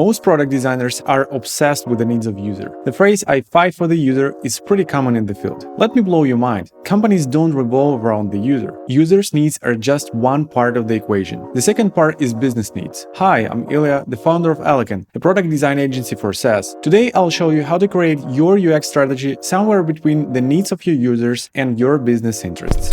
Most product designers are obsessed with the needs of user. The phrase "I fight for the user" is pretty common in the field. Let me blow your mind. Companies don't revolve around the user. Users' needs are just one part of the equation. The second part is business needs. Hi, I'm Ilya, the founder of Eleken, a product design agency for SaaS. Today, I'll show you how to create your UX strategy somewhere between the needs of your users and your business interests.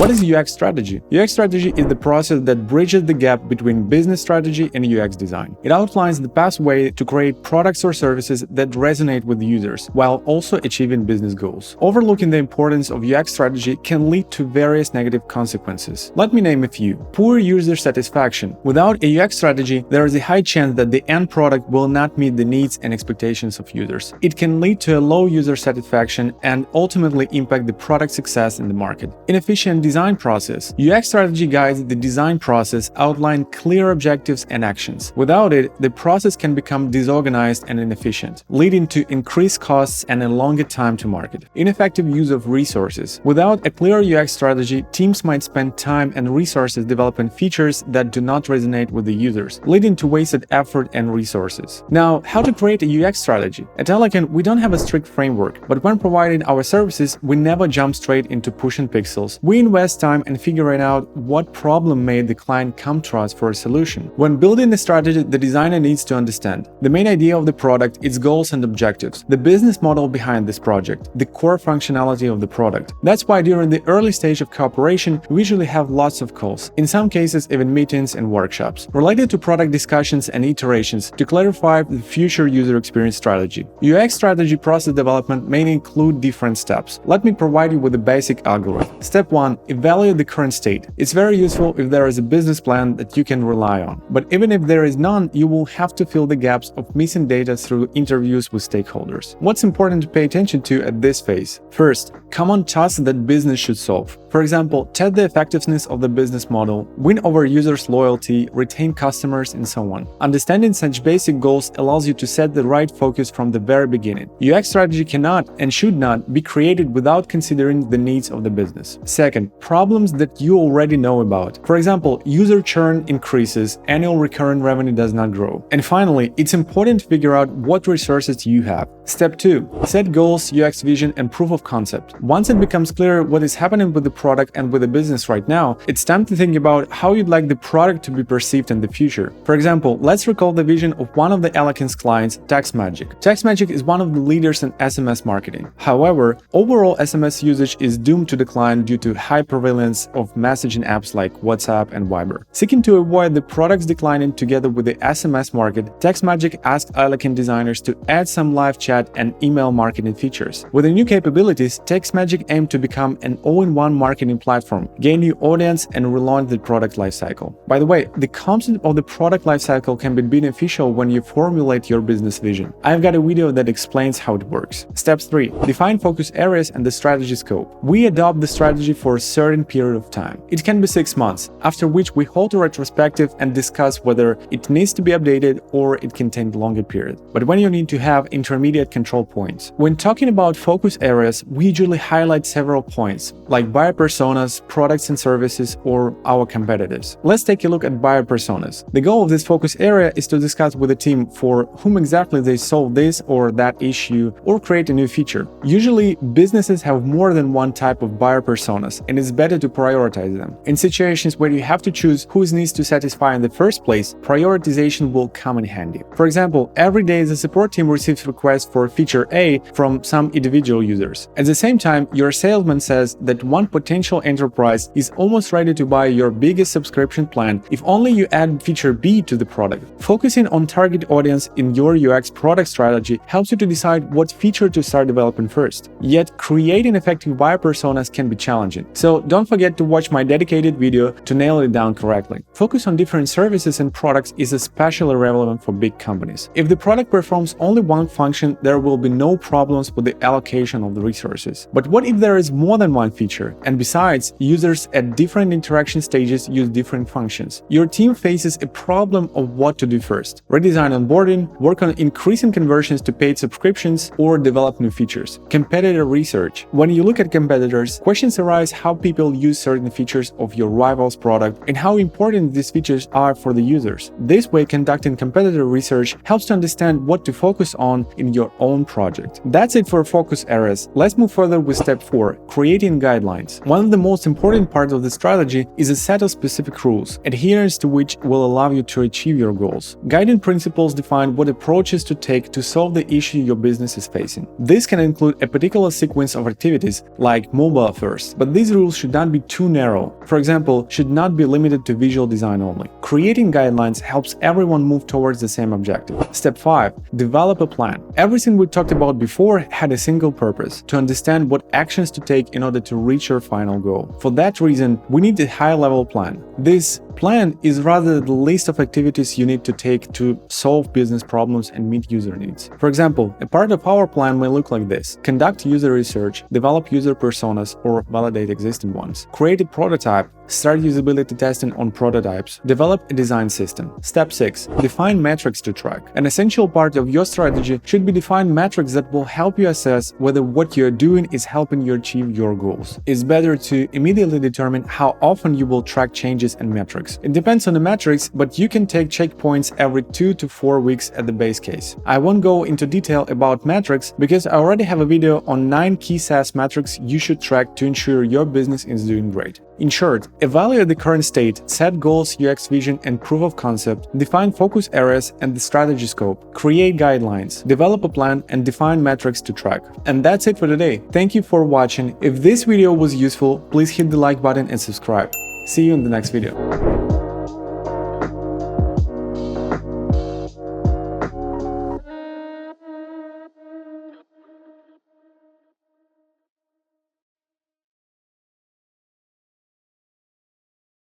What is UX strategy? UX strategy is the process that bridges the gap between business strategy and UX design. It outlines the best way to create products or services that resonate with users, while also achieving business goals. Overlooking the importance of UX strategy can lead to various negative consequences. Let me name a few. Poor user satisfaction. Without a UX strategy, there is a high chance that the end product will not meet the needs and expectations of users. It can lead to a low user satisfaction and ultimately impact the product success in the market. Inefficient design process. UX strategy guides the design process, outline clear objectives and actions. Without it, the process can become disorganized and inefficient, leading to increased costs and a longer time to market. Ineffective use of resources. Without a clear UX strategy, teams might spend time and resources developing features that do not resonate with the users, leading to wasted effort and resources. Now, how to create a UX strategy? At Eleken, we don't have a strict framework, but when providing our services, we never jump straight into pushing pixels. We invest time in figuring out what problem made the client come to us for a solution. When building the strategy, the designer needs to understand the main idea of the product, its goals and objectives, the business model behind this project, the core functionality of the product. That's why during the early stage of cooperation, we usually have lots of calls, in some cases even meetings and workshops, related to product discussions and iterations to clarify the future user experience strategy. UX strategy process development may include different steps. Let me provide you with a basic algorithm. Step 1. Evaluate the current state. It's very useful if there is a business plan that you can rely on. But even if there is none, you will have to fill the gaps of missing data through interviews with stakeholders. What's important to pay attention to at this phase? First, common tasks that business should solve. For example, test the effectiveness of the business model, win over users' loyalty, retain customers, and so on. Understanding such basic goals allows you to set the right focus from the very beginning. UX strategy cannot and should not be created without considering the needs of the business. Second, problems that you already know about. For example, user churn increases, annual recurring revenue does not grow. And finally, it's important to figure out what resources you have. Step 2. Set goals, UX vision, and proof of concept. Once it becomes clear what is happening with the product and with the business right now, it's time to think about how you'd like the product to be perceived in the future. For example, let's recall the vision of one of the Eleken's clients, TextMagic. TextMagic is one of the leaders in SMS marketing. However, overall SMS usage is doomed to decline due to high prevalence of messaging apps like WhatsApp and Viber. Seeking to avoid the products declining together with the SMS market, TextMagic asked Eleken designers to add some live chat and email marketing features. With the new capabilities, TextMagic aimed to become an all-in-one marketing platform, gain new audience, and relaunch the product lifecycle. By the way, the concept of the product lifecycle can be beneficial when you formulate your business vision. I've got a video that explains how it works. Step 3. Define focus areas and the strategy scope. We adopt the strategy for a certain period of time. It can be 6 months, after which we hold a retrospective and discuss whether it needs to be updated or it can take a longer period. But when you need to have intermediate control points. When talking about focus areas, we usually highlight several points, like buyer personas, products and services, or our competitors. Let's take a look at buyer personas. The goal of this focus area is to discuss with the team for whom exactly they solve this or that issue or create a new feature. Usually, businesses have more than one type of buyer personas, and it's better to prioritize them. In situations where you have to choose whose needs to satisfy in the first place, prioritization will come in handy. For example, every day the support team receives requests for feature A from some individual users. At the same time, your salesman says that one potential enterprise is almost ready to buy your biggest subscription plan if only you add feature B to the product. Focusing on target audience in your UX product strategy helps you to decide what feature to start developing first. Yet, creating effective buyer personas can be challenging. So don't forget to watch my dedicated video to nail it down correctly. Focus on different services and products is especially relevant for big companies. If the product performs only one function, there will be no problems with the allocation of the resources. But what if there is more than one feature? And besides, users at different interaction stages use different functions. Your team faces a problem of what to do first. Redesign onboarding, work on increasing conversions to paid subscriptions, or develop new features. Competitor research. When you look at competitors, questions arise how people use certain features of your rival's product and how important these features are for the users. This way, conducting competitor research helps to understand what to focus on in your own project. That's it for focus areas. Let's move further with step 4, creating guidelines. One of the most important parts of the strategy is a set of specific rules, adherence to which will allow you to achieve your goals. Guiding principles define what approaches to take to solve the issue your business is facing. This can include a particular sequence of activities, like mobile first, but these rules should not be too narrow. For example, should not be limited to visual design only. Creating guidelines helps everyone move towards the same objective. Step 5. Develop a plan. Everything we talked about before had a single purpose: to understand what actions to take in order to reach your final goal. For that reason, we need a high-level plan. This plan is rather the list of activities you need to take to solve business problems and meet user needs. For example, a part of our plan may look like this: conduct user research, develop user personas or validate existing ones, create a prototype, start usability testing on prototypes, develop a design system. Step 6. Define metrics to track. An essential part of your strategy should be define metrics that will help you assess whether what you're doing is helping you achieve your goals. It's better to immediately determine how often you will track changes and metrics. It depends on the metrics, but you can take checkpoints every 2 to 4 weeks at the base case. I won't go into detail about metrics because I already have a video on 9 key SaaS metrics you should track to ensure your business is doing great. In short, evaluate the current state, set goals, UX vision and proof of concept, define focus areas and the strategy scope, create guidelines, develop a plan and define metrics to track. And that's it for today. Thank you for watching. If this video was useful, please hit the like button and subscribe. See you in the next video.